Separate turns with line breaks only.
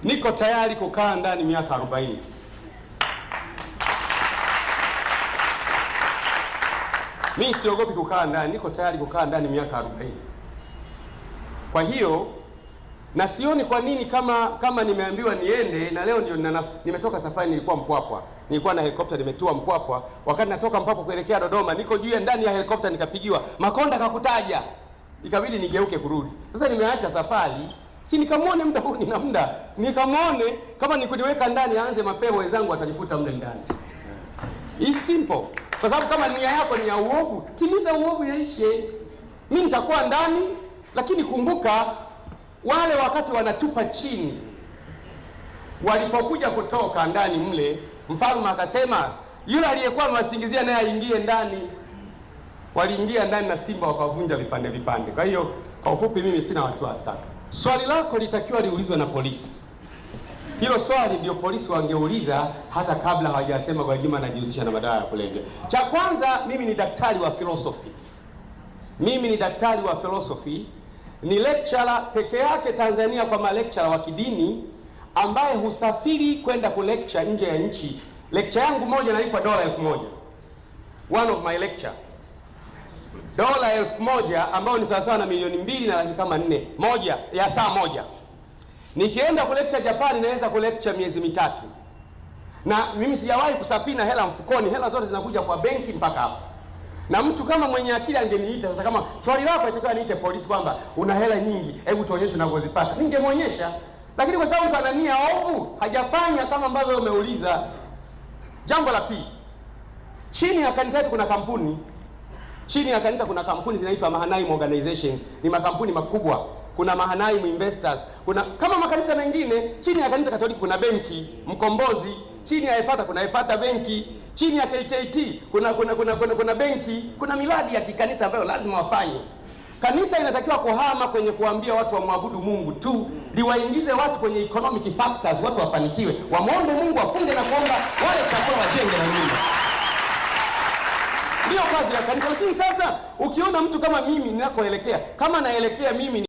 niko tayari kukaa ndani miaka 40. Mimi siogopi kukaa ndani, niko tayari kukaa ndani miaka 40. Kwa hiyo na sioni kwa nini kama nimeambiwa niende, na leo ndio nimetoka safari, nilikuwa Mpwapwa. Nilikuwa na helikopta nimetua Mpwapwa. Wakati natoka Mpwapwa kuelekea Dodoma, niko juu ndani ya helikopta nikapigiwa, Makonda kakutaja. Ikabidi nigeuke kurudi. Sasa nimeacha safari, si nikamwone muda huu nina muda. Nikamwone kama nikuniweka ndani aanze mapema, wenzangu watanikuta mle ndani. It's simple. Kwa sababu kama nia yako ni ya uovu, timiza uovu yaishe. Mimi nitakuwa ndani, lakini kumbuka wale wakati wanatupa chini, walipokuja kutoka ndani mle, mfalme akasema yule aliyekuwa amewasingizia naye aingie ndani. Waliingia ndani na simba wakavunja vipande vipande. Kwa hiyo kwa ufupi, mimi sina wasiwasi kaka. Swali lako litakiwa liulizwe na polisi. Hilo swali ndio polisi wangeuliza hata kabla hawajasema Gwajima anajihusisha na madawa ya kulevya. Cha kwanza, mimi ni daktari wa philosophy. Mimi ni daktari wa philosophy. Ni lecturer peke yake Tanzania kwa malecturer wa kidini ambaye husafiri kwenda kulecture nje ya nchi. Lecture yangu moja nalipwa $1,000. One of my lecture. $1,000 ambao ni sawa sawa na $2.2 na laki kama 4. Moja ya saa moja. Nikienda kulecture Japan naweza kulecture miezi 3. Na mimi sijawahi kusafiri na hela mfukoni, hela zote zinakuja kwa benki mpaka hapa. Na mtu kama mwenye akili angeniita. Sasa kama swali lako itakuwa niite polisi kwamba una hela nyingi, hebu tuonyeshe unavyozipata, ningemuonyesha. Lakini kwa sababu mtu ana nia ovu, hajafanya kama ambavyo umeuliza. Jambo la pili, chini ya kanisa letu kuna kampuni. Chini ya kanisa kuna kampuni zinaitwa Mahanaim Organizations. Ni makampuni makubwa. Kuna Mahanaim Investors. Kuna kama makanisa mengine. Chini ya kanisa Katoliki kuna benki Mkombozi. Chini ya Efata kuna Efata benki. Chini ya KKT kuna benki. Kuna miradi ya kikanisa ambayo lazima wafanye. Kanisa inatakiwa kuhama kwenye kuambia watu wamwabudu Mungu tu, liwaingize watu kwenye economic factors, watu wafanikiwe, wamwombe Mungu, wafunge na kuomba, wale chakula wajenge na nini. Ndio kazi ya kanisa. Lakini sasa ukiona mtu kama mimi ninakoelekea, kama naelekea mimi